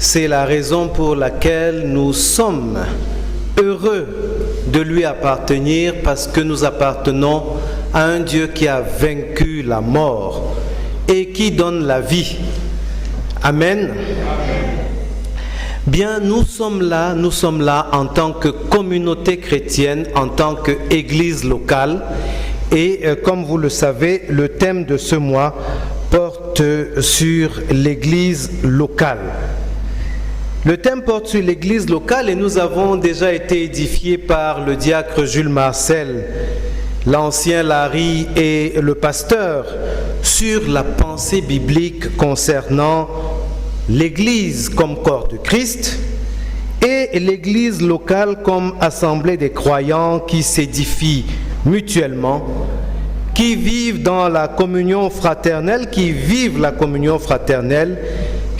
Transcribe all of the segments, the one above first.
C'est la raison pour laquelle nous sommes heureux de lui appartenir, parce que nous appartenons à un Dieu qui a vaincu la mort et qui donne la vie. Amen. Bien, nous sommes là en tant que communauté chrétienne, en tant qu'église locale. Et comme vous le savez, le thème de ce mois porte sur l'église locale. Le thème porte sur l'église locale et nous avons déjà été édifiés par le diacre Jules Marcel, l'ancien Larry et le pasteur sur la pensée biblique concernant l'Église comme corps de Christ et l'Église locale comme assemblée des croyants qui s'édifient mutuellement, qui vivent dans la communion fraternelle,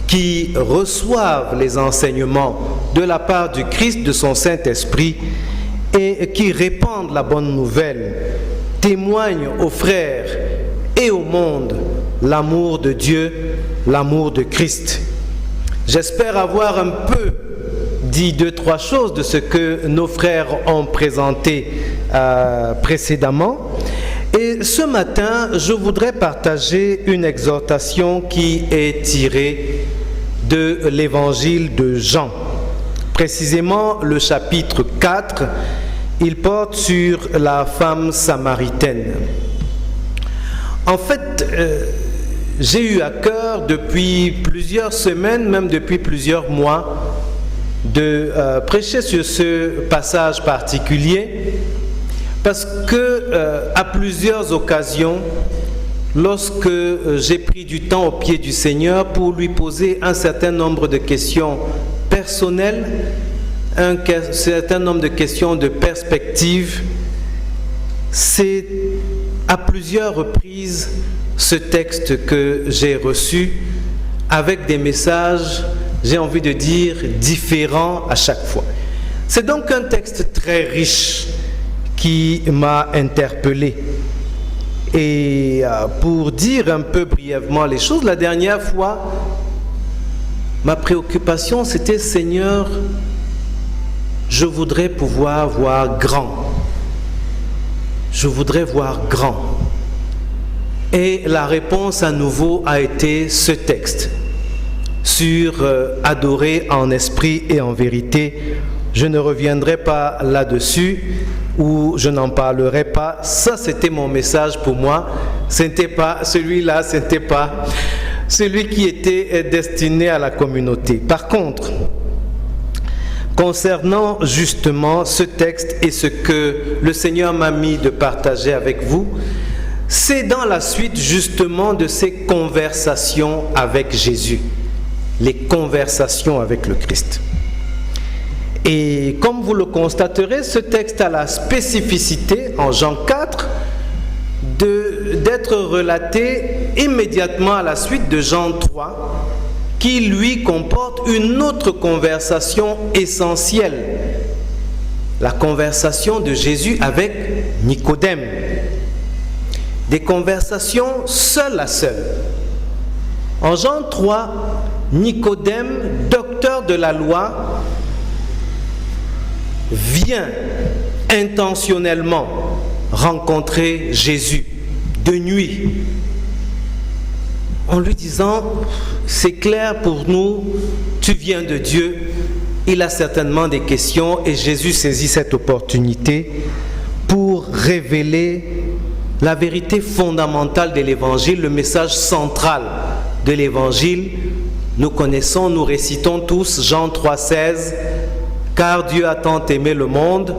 qui reçoivent les enseignements de la part du Christ, de son Saint-Esprit, et qui répandent la bonne nouvelle, témoignent aux frères et au monde l'amour de Dieu, l'amour de Christ. J'espère avoir un peu dit 2-3 choses de ce que nos frères ont présenté précédemment. Et ce matin, je voudrais partager une exhortation qui est tirée de l'évangile de Jean. Précisément le chapitre 4, il porte sur la femme samaritaine. En fait, j'ai eu à cœur depuis plusieurs semaines, même depuis plusieurs mois, de prêcher sur ce passage particulier, parce que à plusieurs occasions, lorsque j'ai pris du temps au pied du Seigneur pour lui poser un certain nombre de questions personnelles, un certain nombre de questions de perspective, c'est à plusieurs reprises ce texte que j'ai reçu avec des messages, j'ai envie de dire, différents à chaque fois. C'est donc un texte très riche qui m'a interpellé. Et pour dire un peu brièvement les choses, la dernière fois, ma préoccupation c'était: Seigneur, je voudrais pouvoir voir grand. Je voudrais voir grand. Et la réponse à nouveau a été ce texte sur adorer en esprit et en vérité. Je ne reviendrai pas là-dessus ou je n'en parlerai pas. Ça, c'était mon message pour moi. C'était pas celui-là, c'était pas celui qui était destiné à la communauté. Par contre, concernant justement ce texte et ce que le Seigneur m'a mis de partager avec vous, c'est dans la suite justement de ces conversations avec Jésus, les conversations avec le Christ. Et comme vous le constaterez, ce texte a la spécificité, en Jean 4, d'être relaté immédiatement à la suite de Jean 3, qui lui comporte une autre conversation essentielle, la conversation de Jésus avec Nicodème. Des conversations seul à seul. En Jean 3, Nicodème, docteur de la loi, vient intentionnellement rencontrer Jésus de nuit, en lui disant: c'est clair pour nous, tu viens de Dieu. Il a certainement des questions, et Jésus saisit cette opportunité pour révéler la vérité fondamentale de l'évangile, le message central de l'évangile. Nous connaissons, nous récitons tous Jean 3,16, car Dieu a tant aimé le monde,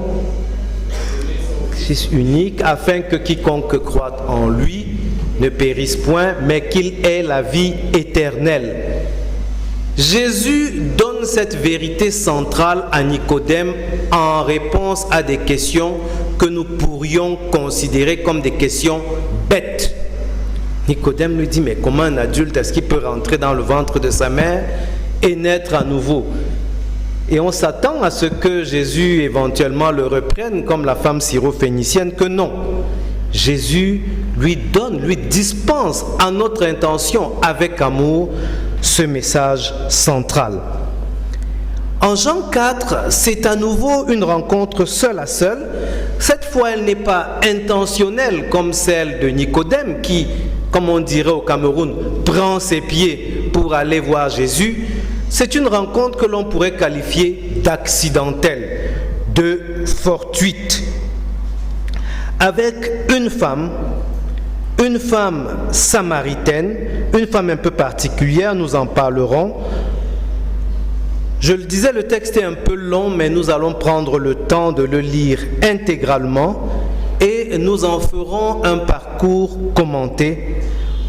Fils unique, afin que quiconque croit en lui ne périsse point, mais qu'il ait la vie éternelle. Jésus donne cette vérité centrale à Nicodème en réponse à des questions que nous pourrions considérer comme des questions bêtes. Nicodème lui dit: mais comment un adulte, est-ce qu'il peut rentrer dans le ventre de sa mère et naître à nouveau? Et on s'attend à ce que Jésus éventuellement le reprenne comme la femme syrophénicienne, que non. Jésus lui dispense à notre intention, avec amour, ce message central. En Jean 4, c'est à nouveau une rencontre seul à seul. Cette fois, elle n'est pas intentionnelle comme celle de Nicodème qui, comme on dirait au Cameroun, prend ses pieds pour aller voir Jésus. C'est une rencontre que l'on pourrait qualifier d'accidentelle, de fortuite, avec une femme samaritaine, une femme un peu particulière, nous en parlerons. Je le disais, le texte est un peu long, mais nous allons prendre le temps de le lire intégralement et nous en ferons un parcours commenté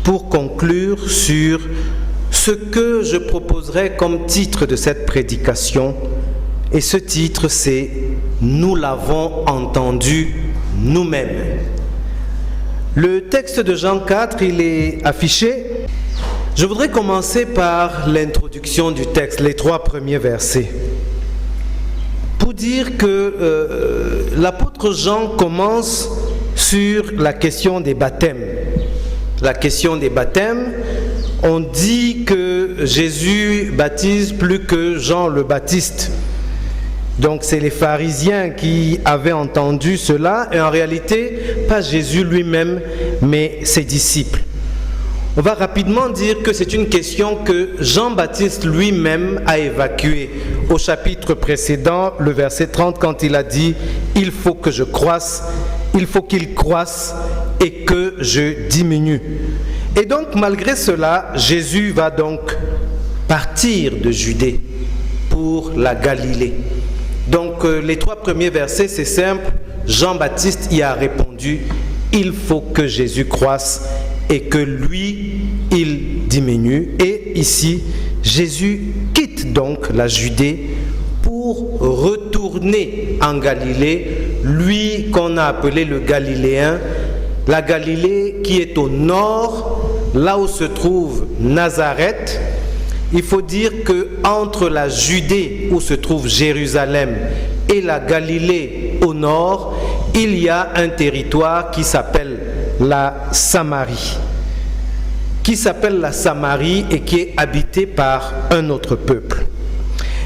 pour conclure sur ce que je proposerai comme titre de cette prédication. Et ce titre, c'est « Nous l'avons entendu nous-mêmes ». Le texte de Jean 4, il est affiché. Je voudrais commencer par l'introduction du texte, les 3 premiers versets, pour dire que l'apôtre Jean commence sur la question des baptêmes. La question des baptêmes, on dit que Jésus baptise plus que Jean le Baptiste. Donc c'est les pharisiens qui avaient entendu cela, et en réalité, pas Jésus lui-même, mais ses disciples. On va rapidement dire que c'est une question que Jean-Baptiste lui-même a évacuée au chapitre précédent, le verset 30, quand il a dit « Il faut que je croisse, il faut qu'il croisse et que je diminue ». Et donc, malgré cela, Jésus va donc partir de Judée pour la Galilée. Donc, les 3 premiers versets, c'est simple. Jean-Baptiste y a répondu « Il faut que Jésus croisse et que lui, il diminue ». Et ici, Jésus quitte donc la Judée pour retourner en Galilée, lui qu'on a appelé le Galiléen, la Galilée qui est au nord, là où se trouve Nazareth. Il faut dire qu'entre la Judée, où se trouve Jérusalem, et la Galilée au nord, il y a un territoire qui s'appelle la Samarie, et qui est habité par un autre peuple.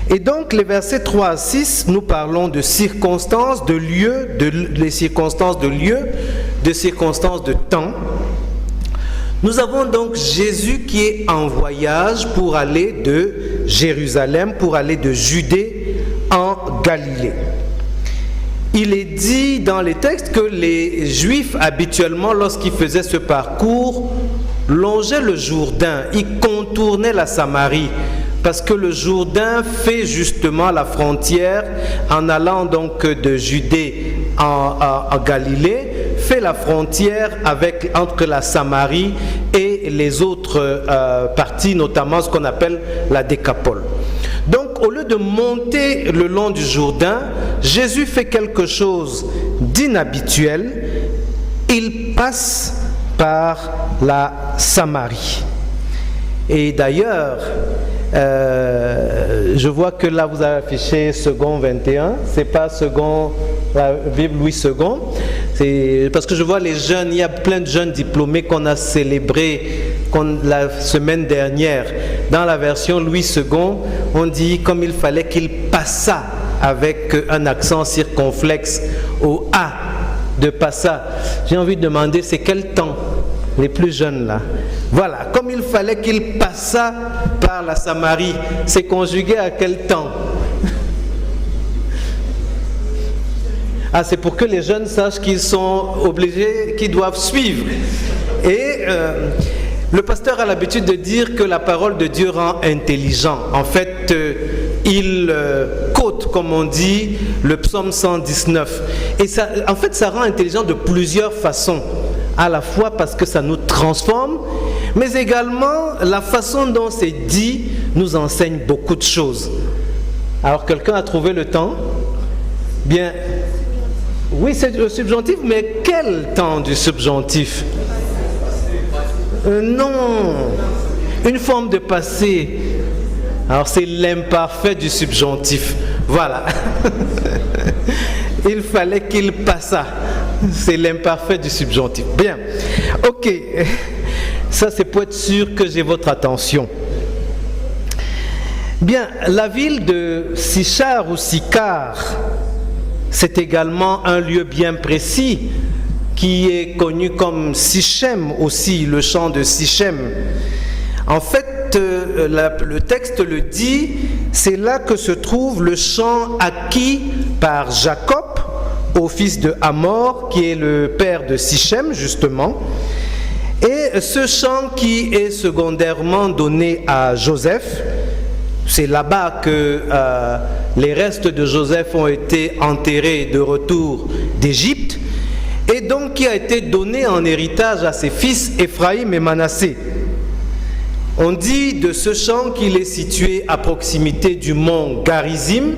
Et donc les versets 3 à 6, nous parlons de circonstances, de lieux, de circonstances de temps. Nous avons donc Jésus qui est en voyage pour aller de Jérusalem, pour aller de Judée en Galilée. Il est dit dans les textes que les Juifs, habituellement, lorsqu'ils faisaient ce parcours, longeaient le Jourdain, ils contournaient la Samarie, parce que le Jourdain fait justement la frontière en allant donc de Judée en Galilée, fait la frontière entre la Samarie et les autres parties, notamment ce qu'on appelle la Décapole. Donc au lieu de monter le long du Jourdain, Jésus fait quelque chose d'inhabituel. Il passe par la Samarie. Et d'ailleurs, je vois que là vous avez affiché second 21, c'est pas second la Bible Louis II, c'est parce que je vois les jeunes, il y a plein de jeunes diplômés qu'on a célébrés la semaine dernière. Dans la version Louis II, on dit comme il fallait qu'il passât avec un accent circonflexe au A de passa. J'ai envie de demander, c'est quel temps? Les plus jeunes là. Voilà, comme il fallait qu'il passât par la Samarie, c'est conjugué à quel temps? Ah, c'est pour que les jeunes sachent qu'ils sont obligés, qu'ils doivent suivre. Et le pasteur a l'habitude de dire que la parole de Dieu rend intelligent. En fait, il quote, comme on dit, le psaume 119. Et ça, en fait, ça rend intelligent de plusieurs façons. À la fois parce que ça nous transforme, mais également la façon dont c'est dit nous enseigne beaucoup de choses. Alors, quelqu'un a trouvé le temps? Bien, oui, c'est le subjonctif, mais quel temps du subjonctif? Non, une forme de passé. Alors, c'est l'imparfait du subjonctif. Voilà. Il fallait qu'il passât. C'est l'imparfait du subjonctif. Bien. Ok. Ça, c'est pour être sûr que j'ai votre attention. Bien, la ville de Sichar ou Sicar, c'est également un lieu bien précis qui est connu comme Sichem aussi, le champ de Sichem. En fait, le texte le dit, c'est là que se trouve le champ acquis par Jacob au fils de Hamor, qui est le père de Sichem justement. Et ce champ qui est secondairement donné à Joseph, c'est là-bas que les restes de Joseph ont été enterrés de retour d'Égypte, et donc qui a été donné en héritage à ses fils Éphraïm et Manassé. On dit de ce champ qu'il est situé à proximité du mont Garizim.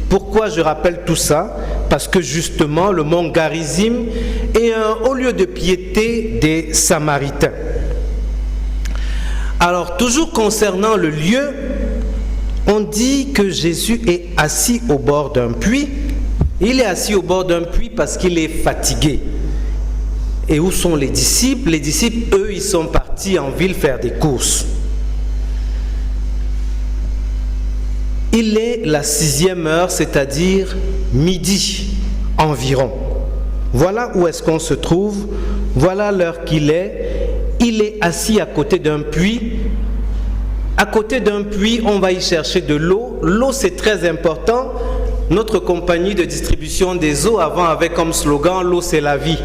Pourquoi je rappelle tout ça? Parce que justement le mont Garizim est un haut lieu de piété des Samaritains. Alors toujours concernant le lieu, on dit que Jésus est assis au bord d'un puits. Il est assis au bord d'un puits parce qu'il est fatigué. Et où sont les disciples? Les disciples, eux, ils sont partis en ville faire des courses. Il est la 6e heure, c'est-à-dire midi environ. Voilà où est-ce qu'on se trouve. Voilà l'heure qu'il est. Il est assis à côté d'un puits. À côté d'un puits, on va y chercher de l'eau. L'eau, c'est très important. Notre compagnie de distribution des eaux avant avait comme slogan « L'eau, c'est la vie ».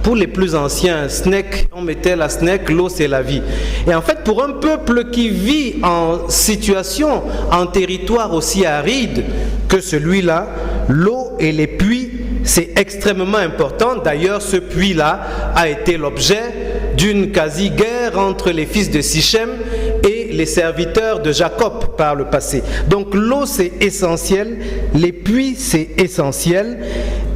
Pour les plus anciens, SNEC, on mettait la SNEC, l'eau c'est la vie. Et en fait, pour un peuple qui vit en situation, en territoire aussi aride que celui-là, l'eau et les puits, c'est extrêmement important. D'ailleurs, ce puits-là a été l'objet d'une quasi-guerre entre les fils de Sichem et les serviteurs de Jacob par le passé. Donc l'eau c'est essentiel, les puits c'est essentiel.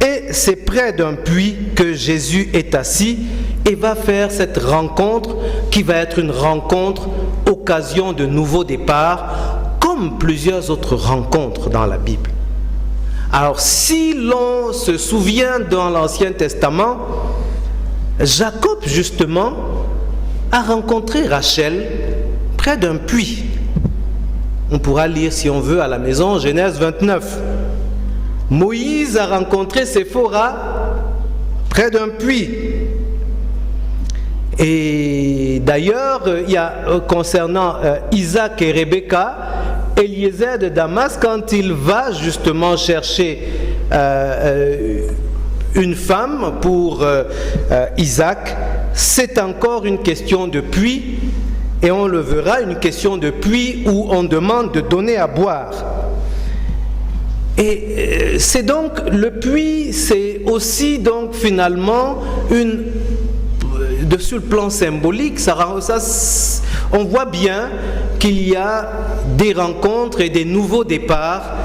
Et c'est près d'un puits que Jésus est assis et va faire cette rencontre qui va être une rencontre occasion de nouveau départ, comme plusieurs autres rencontres dans la Bible. Alors si l'on se souvient dans l'Ancien Testament, Jacob justement a rencontré Rachel près d'un puits. On pourra lire si on veut à la maison Genèse 29. Moïse a rencontré Séphora près d'un puits. Et d'ailleurs, il y a concernant Isaac et Rebecca, Eliezer de Damas, quand il va justement chercher une femme pour Isaac, c'est encore une question de puits, et on le verra, une question de puits où on demande de donner à boire. Et c'est donc le puits, c'est aussi donc finalement sur le plan symbolique, on voit bien qu'il y a des rencontres et des nouveaux départs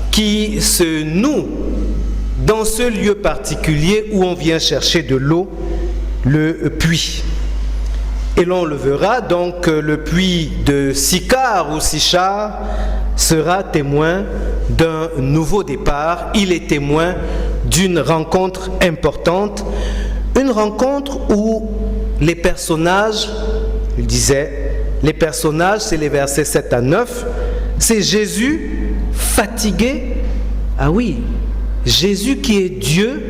qui se nouent dans ce lieu particulier où on vient chercher de l'eau, le puits. Et l'on le verra, donc le puits de Sicar ou Sichar sera témoin d'un nouveau départ. Il est témoin d'une rencontre importante, une rencontre où les personnages, il disait, les personnages, c'est les versets 7 à 9, c'est Jésus fatigué. Ah oui, Jésus qui est Dieu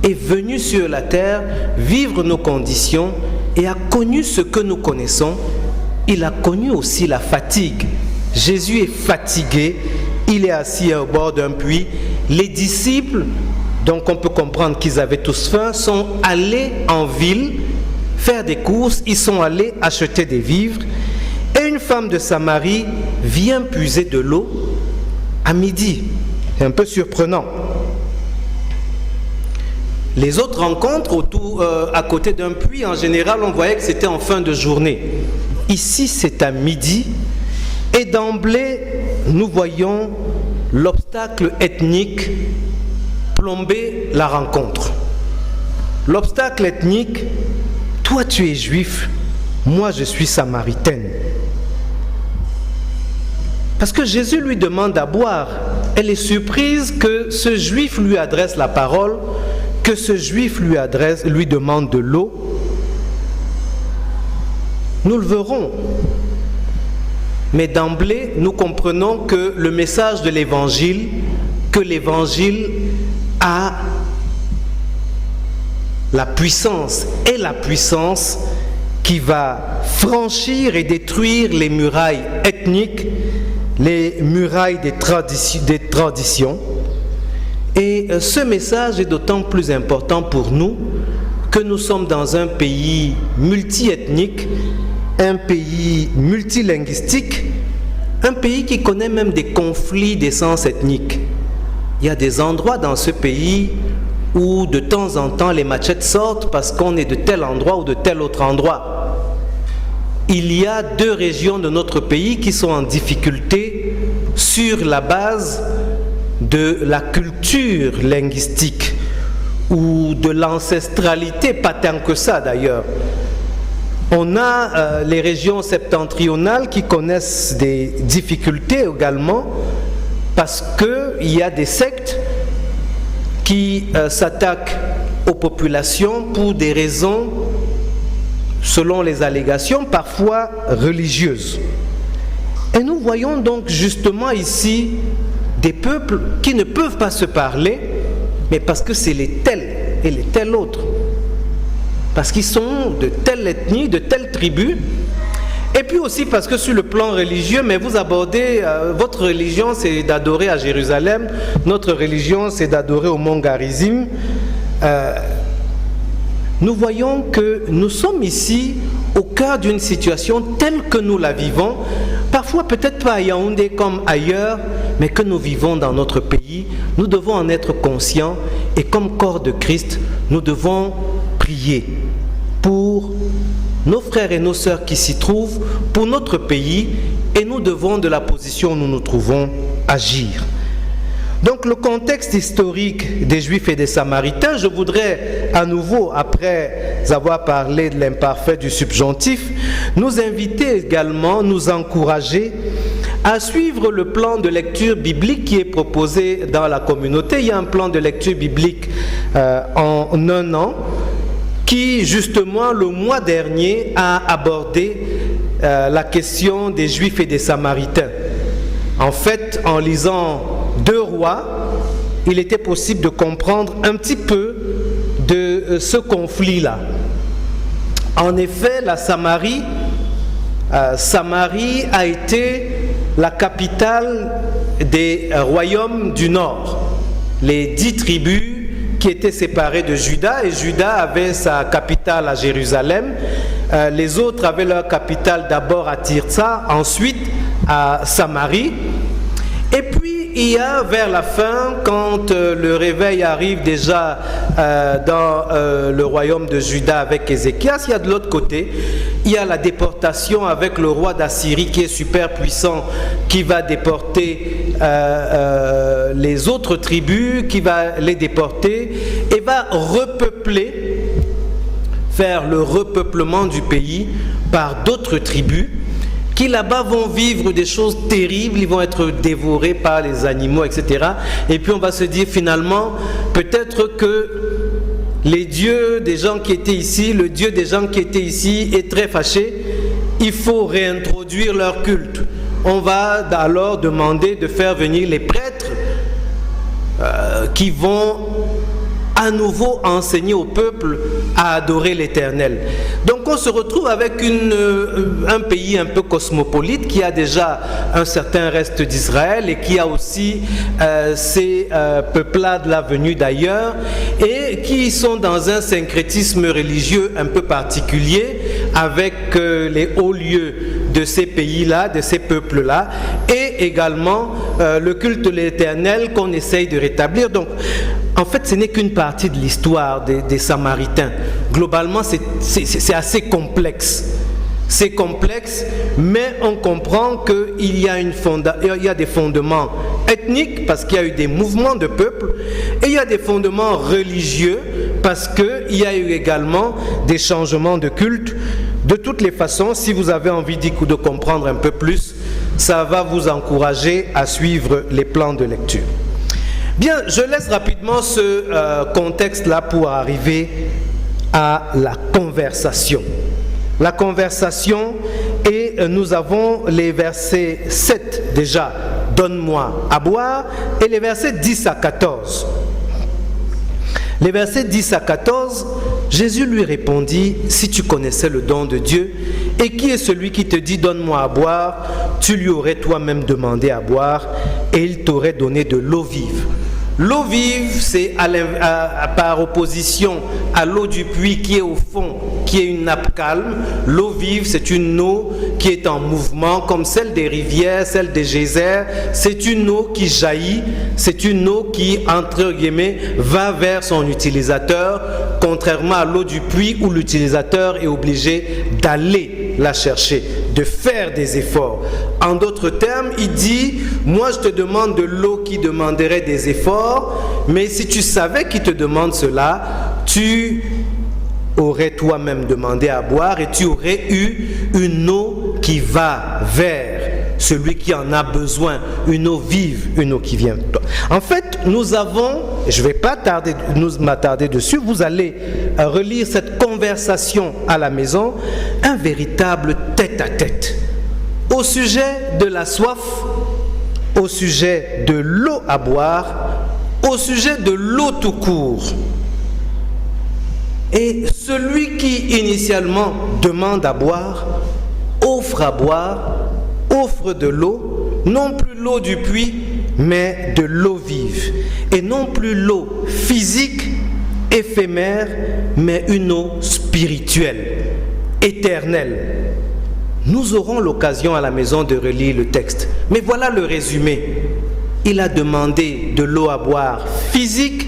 est venu sur la terre vivre nos conditions et a connu ce que nous connaissons. Il a connu aussi la fatigue. Jésus est fatigué, il est assis au bord d'un puits. Les disciples, donc on peut comprendre qu'ils avaient tous faim, sont allés en ville faire des courses, ils sont allés acheter des vivres. Et une femme de Samarie vient puiser de l'eau à midi. C'est un peu surprenant. Les autres rencontres à côté d'un puits, en général, on voyait que c'était en fin de journée. Ici, c'est à midi. Et d'emblée, nous voyons l'obstacle ethnique plomber la rencontre. L'obstacle ethnique, toi tu es juif, moi je suis samaritaine. Parce que Jésus lui demande à boire. Elle est surprise que ce juif lui adresse la parole, que ce juif lui demande de l'eau. Nous le verrons. Mais d'emblée, nous comprenons que le message de l'Évangile, que l'Évangile a la puissance qui va franchir et détruire les murailles ethniques, les murailles des traditions. Et ce message est d'autant plus important pour nous que nous sommes dans un pays multiethnique, un pays multilinguistique, un pays qui connaît même des conflits d'essence ethnique. Il y a des endroits dans ce pays où de temps en temps les machettes sortent parce qu'on est de tel endroit ou de tel autre endroit. Il y a 2 régions de notre pays qui sont en difficulté sur la base de la culture linguistique ou de l'ancestralité, pas tant que ça d'ailleurs. On a les régions septentrionales qui connaissent des difficultés également parce qu'il y a des sectes qui s'attaquent aux populations pour des raisons, selon les allégations, parfois religieuses. Et nous voyons donc justement ici des peuples qui ne peuvent pas se parler, mais parce que c'est les tels et les tels autres. Parce qu'ils sont de telle ethnie, de telle tribu. Et puis aussi parce que sur le plan religieux, mais vous abordez, votre religion c'est d'adorer à Jérusalem, notre religion c'est d'adorer au mont Garizim. Nous voyons que nous sommes ici au cœur d'une situation telle que nous la vivons, parfois peut-être pas à Yaoundé comme ailleurs, mais que nous vivons dans notre pays. Nous devons en être conscients et comme corps de Christ, nous devons prier pour nos frères et nos sœurs qui s'y trouvent, pour notre pays, et nous devons, de la position où nous nous trouvons, agir. Donc le contexte historique des Juifs et des Samaritains, je voudrais à nouveau, après avoir parlé de l'imparfait du subjonctif, nous inviter également, nous encourager à suivre le plan de lecture biblique qui est proposé dans la communauté. Il y a un plan de lecture biblique en un an qui, justement, le mois dernier, a abordé la question des Juifs et des Samaritains. En fait, en lisant 2 Rois, il était possible de comprendre un petit peu de ce conflit-là. En effet, la Samarie a été la capitale des royaumes du Nord, les 10 tribus qui étaient séparées de Juda, et Juda avait sa capitale à Jérusalem. Les autres avaient leur capitale d'abord à Tirsa, ensuite à Samarie. Et puis il y a vers la fin, quand le réveil arrive déjà dans le royaume de Juda avec Ézéchias, il y a de l'autre côté, il y a la déportation avec le roi d'Assyrie qui est super puissant, qui va déporter les autres tribus, qui va les déporter et va faire le repeuplement du pays par d'autres tribus qui là-bas vont vivre des choses terribles, ils vont être dévorés par les animaux, etc. Et puis on va se dire finalement, peut-être que les dieux des gens qui étaient ici, le Dieu des gens qui étaient ici est très fâché, il faut réintroduire leur culte. On va alors demander de faire venir les prêtres qui vont à nouveau enseigner au peuple à adorer l'Éternel. Donc on se retrouve avec un pays un peu cosmopolite qui a déjà un certain reste d'Israël et qui a aussi ces peuplades-là venues d'ailleurs et qui sont dans un syncrétisme religieux un peu particulier avec les hauts lieux de ces pays-là, de ces peuples-là, et également le culte de l'Éternel qu'on essaye de rétablir. Donc, en fait, ce n'est qu'une partie de l'histoire des Samaritains. Globalement, c'est assez complexe. C'est complexe, mais on comprend qu'il y a des fondements ethniques, parce qu'il y a eu des mouvements de peuple, et il y a des fondements religieux, parce qu'il y a eu également des changements de culte. De toutes les façons, si vous avez envie de comprendre un peu plus, ça va vous encourager à suivre les plans de lecture. Bien, je laisse rapidement ce contexte-là pour arriver à la conversation. La conversation Et nous avons les versets 7 déjà, donne-moi à boire, et les versets 10 à 14. Les versets 10 à 14, Jésus lui répondit, si tu connaissais le don de Dieu, et qui est celui qui te dit donne-moi à boire, tu lui aurais toi-même demandé à boire, et il t'aurait donné de l'eau vive. L'eau vive, c'est par opposition à l'eau du puits qui est au fond, qui est une nappe calme. L'eau vive, c'est une eau qui est en mouvement, comme celle des rivières, celle des geysers. C'est une eau qui jaillit, c'est une eau qui, entre guillemets, va vers son utilisateur, contrairement à l'eau du puits où l'utilisateur est obligé d'aller la chercher, de faire des efforts. En d'autres termes, il dit, moi je te demande de l'eau qui demanderait des efforts, mais si tu savais qu'il te demande cela, tu aurais toi-même demandé à boire et tu aurais eu une eau qui va vers celui qui en a besoin, une eau vive, une eau qui vient de toi. En fait, nous avons, je ne vais pas m'attarder dessus, vous allez relire cette conversation à la maison, un véritable tête-à-tête au sujet de la soif, au sujet de l'eau à boire, au sujet de l'eau tout court. Et celui qui initialement demande à boire, offre à boire, offre de l'eau, non plus l'eau du puits, mais de l'eau vive. Et non plus l'eau physique, éphémère, mais une eau spirituelle, éternelle. Nous aurons l'occasion à la maison de relire le texte. Mais voilà le résumé. Il a demandé de l'eau à boire physique,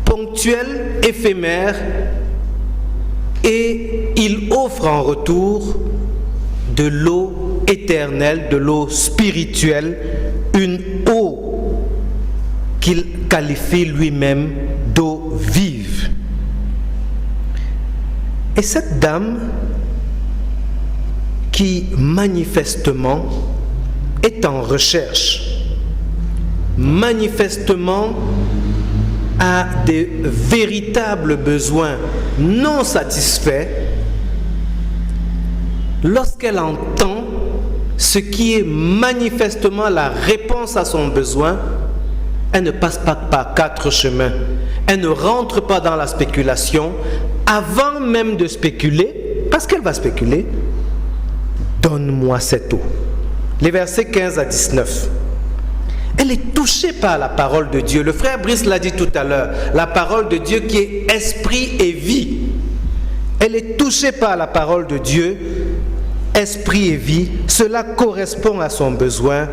ponctuelle, éphémère, et il offre en retour de l'eau éternelle, de l'eau spirituelle, une eau qu'il qualifie lui-même d'eau vive. Et cette dame qui manifestement est en recherche, manifestement a des véritables besoins non satisfaits, lorsqu'elle entend ce qui est manifestement la réponse à son besoin, elle ne passe pas par 4 chemins. Elle ne rentre pas dans la spéculation. Avant même de spéculer, parce qu'elle va spéculer, donne-moi cette eau. Les versets 15 à 19. Elle est touchée par la parole de Dieu. Le frère Brice l'a dit tout à l'heure. La parole de Dieu qui est esprit et vie. Elle est touchée par la parole de Dieu, esprit et vie. Cela correspond à son besoin.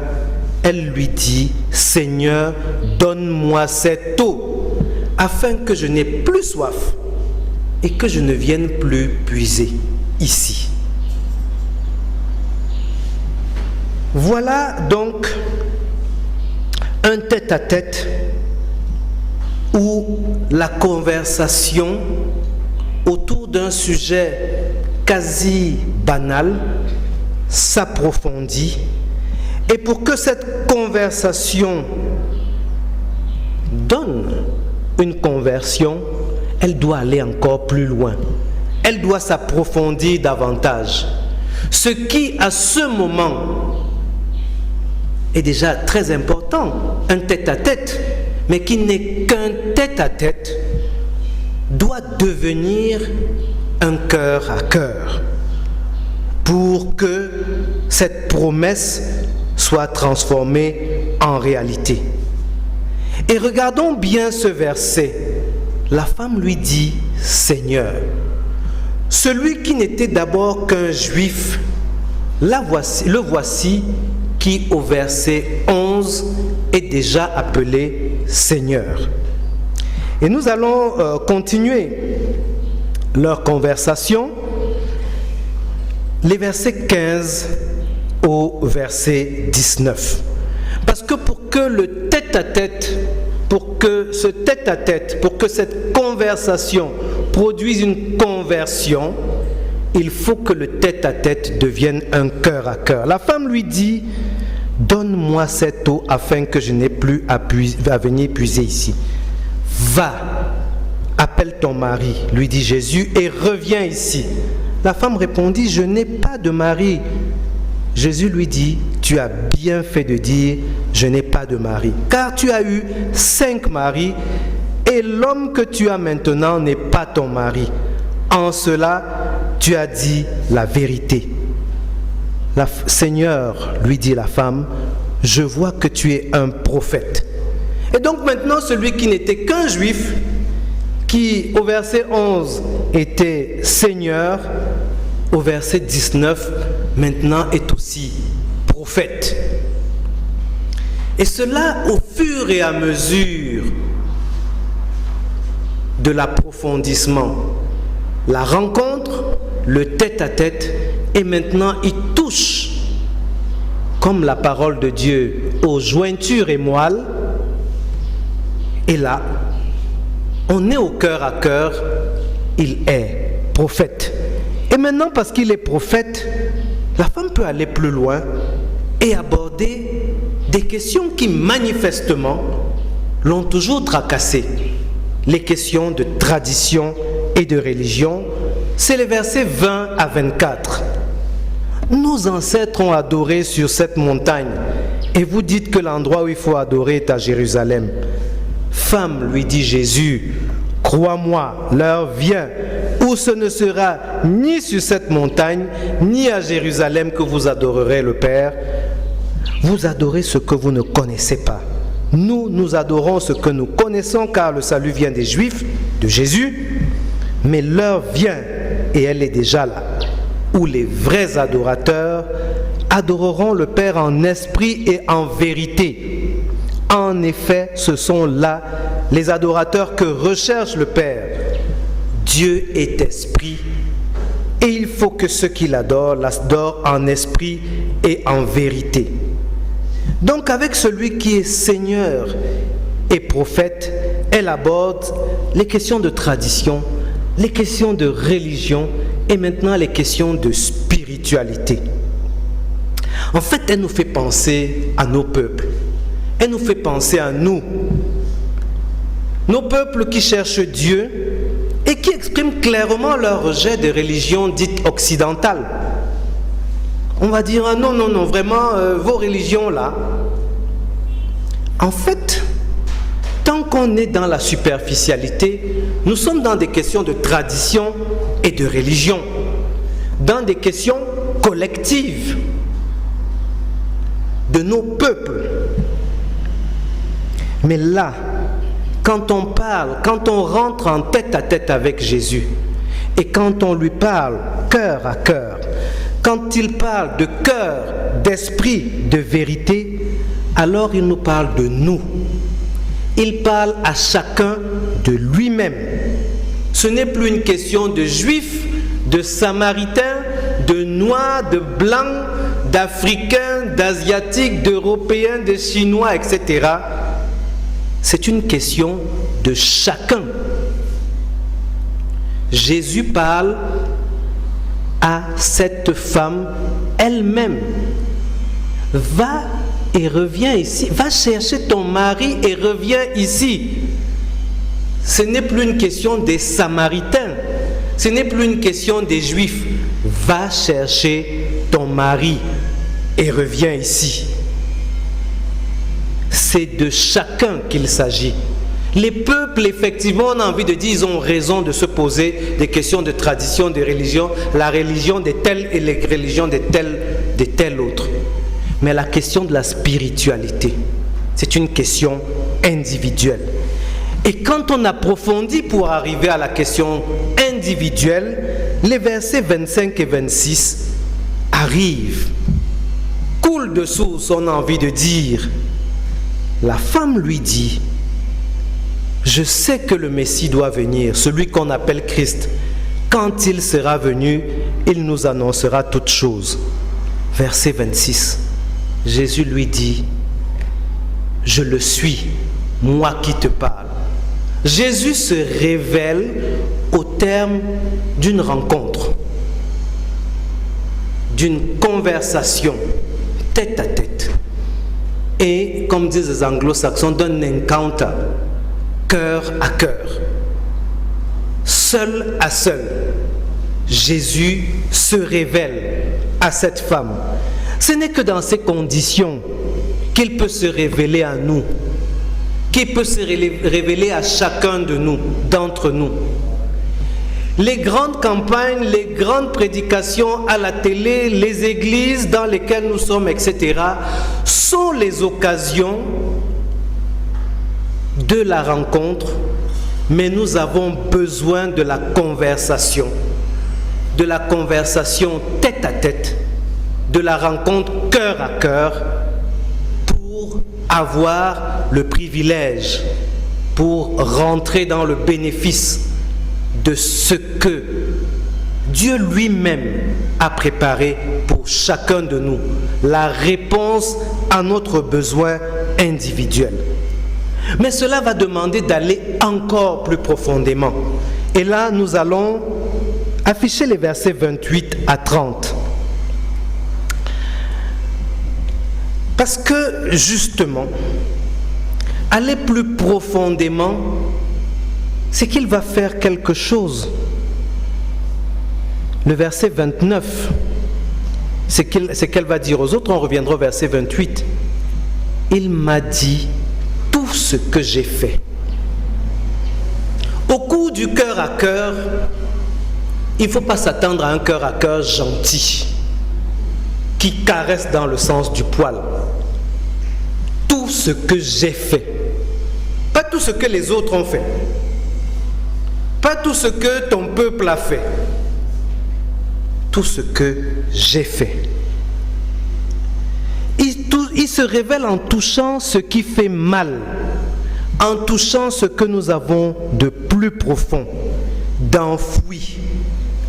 Elle lui dit, Seigneur, donne-moi cette eau, afin que je n'ai plus soif et que je ne vienne plus puiser ici. Voilà donc un tête-à-tête où la conversation autour d'un sujet quasi banal s'approfondit. Et pour que cette conversation donne une conversion, elle doit aller encore plus loin. Elle doit s'approfondir davantage. Ce qui, à ce moment, est déjà très important, un tête-à-tête, mais qui n'est qu'un tête-à-tête, doit devenir un cœur à cœur pour que cette promesse soit transformée en réalité. Et regardons bien ce verset. La femme lui dit, Seigneur, celui qui n'était d'abord qu'un juif, le voici qui au verset 11 est déjà appelé Seigneur. Et nous allons continuer leur conversation, les versets 15 au verset 19. Parce que pour que le tête-à-tête, pour que ce tête-à-tête, pour que cette conversation produise une conversion, il faut que le tête-à-tête devienne un cœur à cœur. La femme lui dit, donne-moi cette eau afin que je n'ai plus à venir puiser ici. Va, appelle ton mari, lui dit Jésus, et reviens ici. La femme répondit, je n'ai pas de mari. Jésus lui dit, tu as bien fait de dire, je n'ai pas de mari, car tu as eu 5 maris, et l'homme que tu as maintenant n'est pas ton mari. En cela, tu as dit la vérité. Seigneur, lui dit la femme, je vois que tu es un prophète. Et donc maintenant, celui qui n'était qu'un juif, qui au verset 11 était Seigneur, au verset 19, maintenant est aussi prophète. Et cela au fur et à mesure de l'approfondissement, la rencontre, le tête-à-tête, et maintenant il touche, comme la parole de Dieu, aux jointures et moelles. Et là, on est au cœur à cœur, il est prophète. Et maintenant, parce qu'il est prophète, la femme peut aller plus loin et aborder des questions qui manifestement l'ont toujours tracassé. Les questions de tradition et de religion, c'est les versets 20 à 24. Nos ancêtres ont adoré sur cette montagne, et vous dites que l'endroit où il faut adorer est à Jérusalem. Femme, lui dit Jésus, crois-moi, l'heure vient où ce ne sera ni sur cette montagne, ni à Jérusalem que vous adorerez le Père. Vous adorez ce que vous ne connaissez pas. Nous adorons ce que nous connaissons, car le salut vient des Juifs, de Jésus. Mais l'heure vient, et elle est déjà là, où les vrais adorateurs adoreront le Père en esprit et en vérité. En effet, ce sont là les adorateurs que recherche le Père. Dieu est esprit, et il faut que ceux qui l'adorent en esprit et en vérité. Donc avec celui qui est Seigneur et prophète, elle aborde les questions de tradition, les questions de religion et maintenant les questions de spiritualité. En fait, elle nous fait penser à nos peuples. Elle nous fait penser à nous. Nos peuples qui cherchent Dieu et qui expriment clairement leur rejet des religions dites occidentales. On va dire, ah non, vraiment, vos religions là. En fait, tant qu'on est dans la superficialité, nous sommes dans des questions de tradition et de religion, dans des questions collectives de nos peuples. Mais là, quand on parle, quand on rentre en tête-à-tête avec Jésus, et quand on lui parle cœur à cœur, quand il parle de cœur, d'esprit, de vérité, alors il nous parle de nous. Il parle à chacun de lui-même. Ce n'est plus une question de juifs, de samaritains, de noirs, de blancs, d'Africains, d'Asiatiques, d'Européens, de Chinois, etc. C'est une question de chacun. Jésus parle à cette femme elle-même. Va et reviens ici. Va chercher ton mari et reviens ici. Ce n'est plus une question des Samaritains. Ce n'est plus une question des Juifs. Va chercher ton mari et reviens ici. C'est de chacun qu'il s'agit. Les peuples, effectivement, on a envie de dire, ils ont raison de se poser des questions de tradition, de religion, la religion de tel et les religions de tel autre. Mais la question de la spiritualité, c'est une question individuelle. Et quand on approfondit pour arriver à la question individuelle, les versets 25 et 26 arrivent, coulent de source, on a envie de dire. La femme lui dit, je sais que le Messie doit venir, celui qu'on appelle Christ. Quand il sera venu, il nous annoncera toutes choses. Verset 26, Jésus lui dit, je le suis, moi qui te parle. Jésus se révèle au terme d'une rencontre, d'une conversation tête à tête. Et comme disent les anglo-saxons, d'un encounter, cœur à cœur, seul à seul. Jésus se révèle à cette femme. Ce n'est que dans ces conditions qu'il peut se révéler à nous, qu'il peut se révéler à chacun de nous, d'entre nous. Les grandes campagnes, les grandes prédications à la télé, les églises dans lesquelles nous sommes, etc., sont les occasions de la rencontre, mais nous avons besoin de la conversation tête à tête, de la rencontre cœur à cœur, pour avoir le privilège, pour rentrer dans le bénéfice de ce que Dieu lui-même a préparé pour chacun de nous, la réponse à notre besoin individuel. Mais cela va demander d'aller encore plus profondément. Et là, nous allons afficher les versets 28 à 30. Parce que, justement, aller plus profondément, c'est qu'il va faire quelque chose. Le verset 29, c'est qu'elle va dire aux autres, on reviendra au verset 28. Il m'a dit tout ce que j'ai fait. Au cours du cœur à cœur, il ne faut pas s'attendre à un cœur à cœur gentil, qui caresse dans le sens du poil. Tout ce que j'ai fait. Pas tout ce que les autres ont fait. Pas tout ce que ton peuple a fait. Tout ce que j'ai fait. Il se révèle en touchant ce qui fait mal, en touchant ce que nous avons de plus profond, d'enfoui.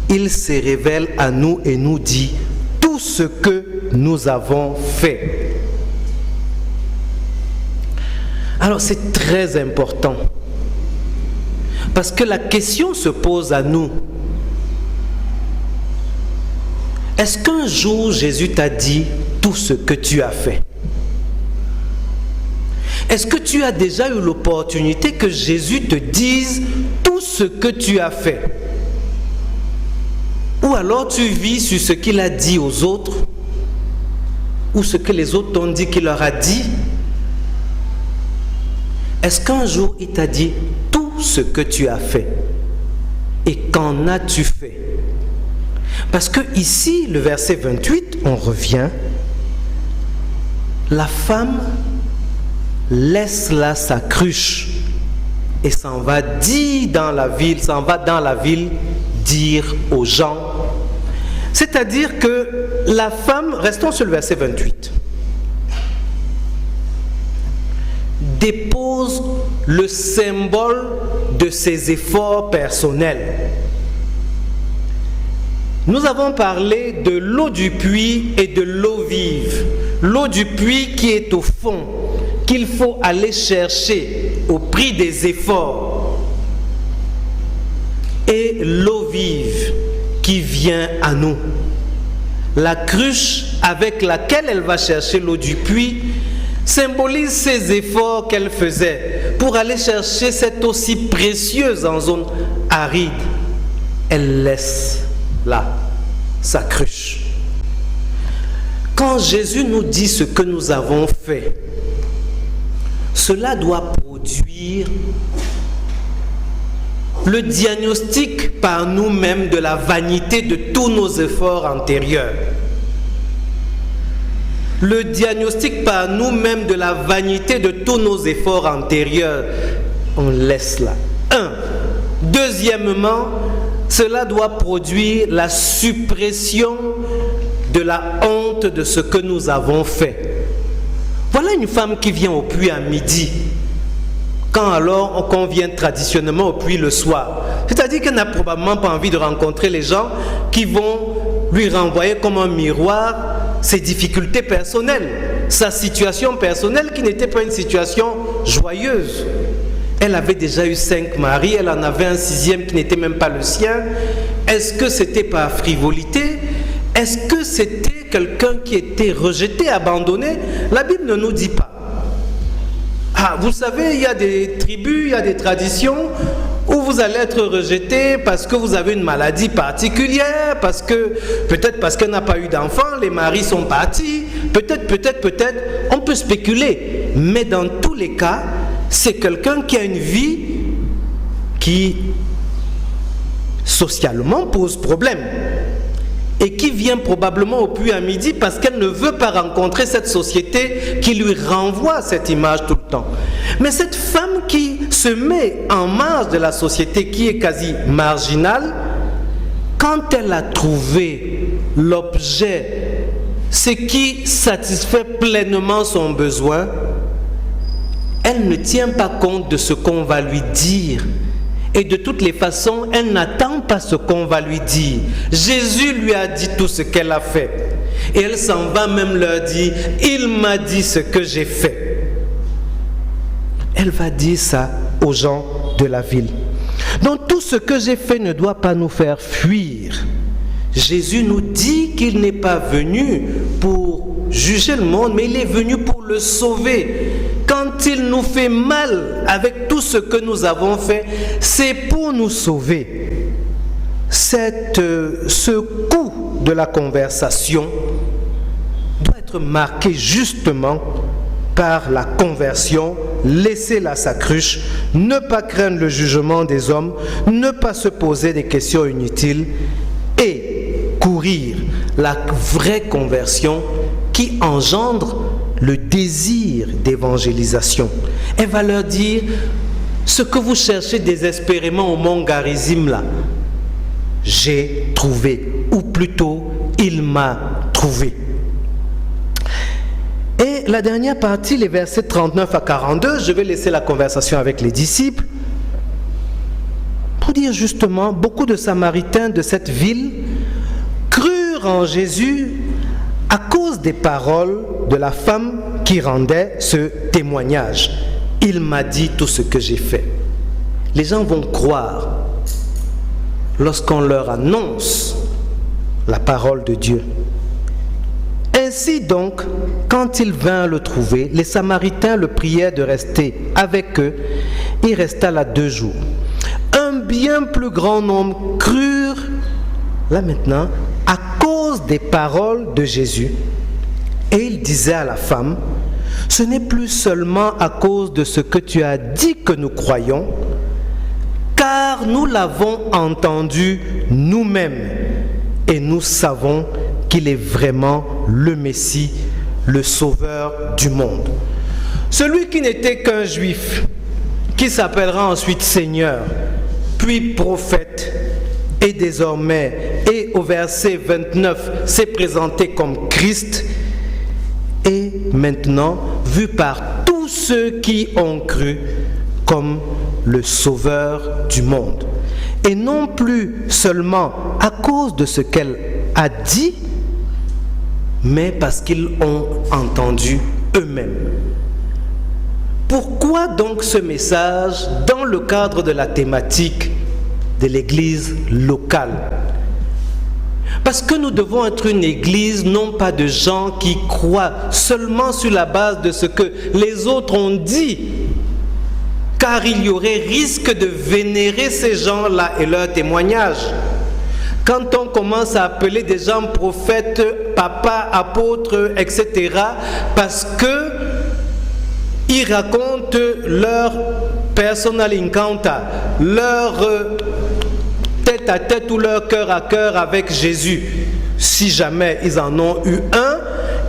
Il se révèle à nous et nous dit tout ce que nous avons fait. Alors c'est très important, parce que la question se pose à nous. Est-ce qu'un jour Jésus t'a dit tout ce que tu as fait? Est-ce que tu as déjà eu l'opportunité que Jésus te dise tout ce que tu as fait? Ou alors tu vis sur ce qu'il a dit aux autres, ou ce que les autres t'ont dit qu'il leur a dit? Est-ce qu'un jour il t'a dit tout ce que tu as fait? Et qu'en as-tu fait? Parce que ici, le verset 28, on revient. La femme laisse là sa cruche et s'en va dans la ville dire aux gens. C'est-à-dire que la femme, restons sur le verset 28, dépose le symbole de ses efforts personnels. Nous avons parlé de l'eau du puits et de l'eau vive. L'eau du puits qui est au fond, qu'il faut aller chercher au prix des efforts. Et l'eau vive qui vient à nous. La cruche avec laquelle elle va chercher l'eau du puits symbolise ses efforts qu'elle faisait pour aller chercher cette eau si précieuse en zone aride. Elle laisse là sa cruche. Quand Jésus nous dit ce que nous avons fait, cela doit produire le diagnostic par nous-mêmes de la vanité de tous nos efforts antérieurs. Le diagnostic par nous-mêmes de la vanité de tous nos efforts antérieurs. On laisse là. Deuxièmement, cela doit produire la suppression de la honte de ce que nous avons fait. Voilà une femme qui vient au puits à midi, quand alors qu'on vient traditionnellement au puits le soir. C'est-à-dire qu'elle n'a probablement pas envie de rencontrer les gens qui vont lui renvoyer comme un miroir ses difficultés personnelles, sa situation personnelle qui n'était pas une situation joyeuse. Elle avait déjà eu 5 maris, elle en avait un 6e qui n'était même pas le sien. Est-ce que c'était par frivolité? Est-ce que c'était quelqu'un qui était rejeté, abandonné? La Bible ne nous dit pas. Ah, vous savez, il y a des tribus, il y a des traditions ou vous allez être rejeté parce que vous avez une maladie particulière, peut-être parce qu'elle n'a pas eu d'enfant, les maris sont partis, peut-être, on peut spéculer. Mais dans tous les cas, c'est quelqu'un qui a une vie qui socialement pose problème et qui vient probablement au puits à midi parce qu'elle ne veut pas rencontrer cette société qui lui renvoie cette image tout le temps. Mais cette femme qui se met en marge de la société, qui est quasi marginale, quand elle a trouvé l'objet, ce qui satisfait pleinement son besoin, elle ne tient pas compte de ce qu'on va lui dire. Et de toutes les façons, elle n'attend pas ce qu'on va lui dire. Jésus lui a dit tout ce qu'elle a fait. Et elle s'en va même leur dire, il m'a dit ce que j'ai fait. Elle va dire ça aux gens de la ville. Donc tout ce que j'ai fait ne doit pas nous faire fuir. Jésus nous dit qu'il n'est pas venu pour juger le monde, mais il est venu pour le sauver. Quand il nous fait mal avec tout ce que nous avons fait, c'est pour nous sauver. Ce coup de la conversation doit être marqué justement par la conversion, laisser la saccruche, ne pas craindre le jugement des hommes, ne pas se poser des questions inutiles et courir la vraie conversion qui engendre le désir d'évangélisation. Elle va leur dire, ce que vous cherchez désespérément au mont Garizim là, j'ai trouvé, ou plutôt, il m'a trouvé. Et la dernière partie, les versets 39 à 42, je vais laisser la conversation avec les disciples, pour dire justement, beaucoup de Samaritains de cette ville crurent en Jésus à cause des paroles de la femme qui rendait ce témoignage. Il m'a dit tout ce que j'ai fait. Les gens vont croire lorsqu'on leur annonce la parole de Dieu. Ainsi donc, quand il vint le trouver, les Samaritains le prièrent de rester avec eux. Il resta là 2 jours. Un bien plus grand nombre crurent, là maintenant, à cause des paroles de Jésus. Et il disait à la femme, ce n'est plus seulement à cause de ce que tu as dit que nous croyons, car nous l'avons entendu nous-mêmes et nous savons qu'il est vraiment le Messie, le Sauveur du monde. Celui qui n'était qu'un juif, qui s'appellera ensuite Seigneur, puis prophète, et désormais, et au verset 29, s'est présenté comme Christ, et maintenant vu par tous ceux qui ont cru comme le Sauveur du monde. Et non plus seulement à cause de ce qu'elle a dit, mais parce qu'ils ont entendu eux-mêmes. Pourquoi donc ce message dans le cadre de la thématique de l'église locale? Parce que nous devons être une église non pas de gens qui croient seulement sur la base de ce que les autres ont dit, car il y aurait risque de vénérer ces gens-là et leurs témoignages. Quand on commence à appeler des gens prophètes, papas, apôtres, etc., parce que ils racontent leur personal encounter, leur tête à tête ou leur cœur à cœur avec Jésus. Si jamais ils en ont eu un,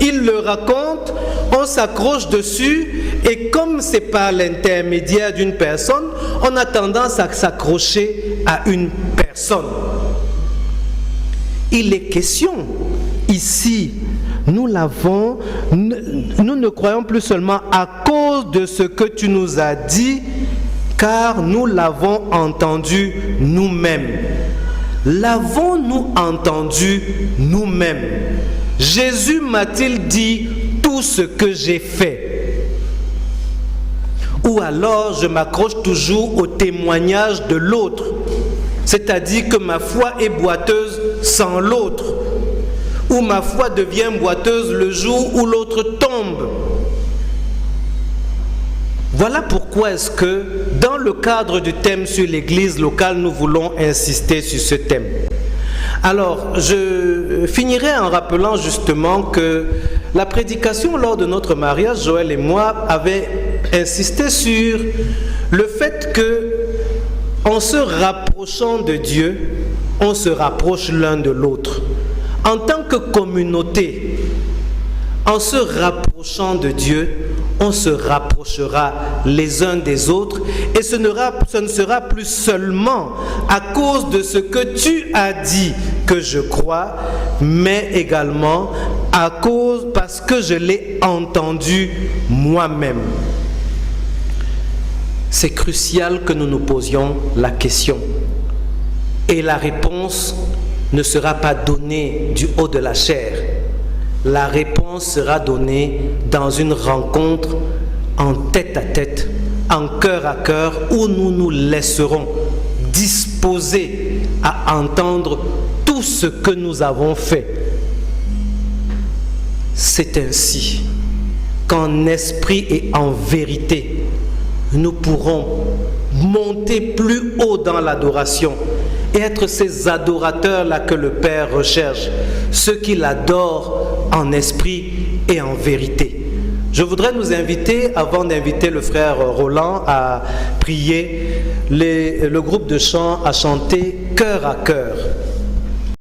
ils le racontent, on s'accroche dessus, et comme c'est par l'intermédiaire d'une personne, on a tendance à s'accrocher à une personne. Il est question ici, nous ne croyons plus seulement à cause de ce que tu nous as dit, car nous l'avons entendu nous-mêmes. L'avons-nous entendu nous-mêmes? Jésus m'a-t-il dit tout ce que j'ai fait? Ou alors je m'accroche toujours au témoignage de l'autre, c'est-à-dire que ma foi est boiteuse sans l'autre, ou ma foi devient boiteuse le jour où l'autre tombe. Voilà pourquoi est-ce que Dans le cadre du thème sur l'église locale, nous voulons insister sur ce thème. Alors, je finirai en rappelant justement que la prédication lors de notre mariage, Joël et moi, avait insisté sur le fait que, en se rapprochant de Dieu, on se rapproche l'un de l'autre. En tant que communauté, en se rapprochant de Dieu, on se rapprochera les uns des autres et ce ne sera plus seulement à cause de ce que tu as dit que je crois, mais également parce que je l'ai entendu moi-même. C'est crucial que nous nous posions la question et la réponse ne sera pas donnée du haut de la chair. La réponse sera donnée dans une rencontre en tête à tête, en cœur à cœur, où nous nous laisserons disposés à entendre tout ce que nous avons fait. C'est ainsi qu'en esprit et en vérité, nous pourrons monter plus haut dans l'adoration et être ces adorateurs-là que le Père recherche, ceux qui l'adorent en esprit et en vérité. Je voudrais nous inviter, avant d'inviter le frère Roland à prier, le groupe de chant à chanter cœur à cœur.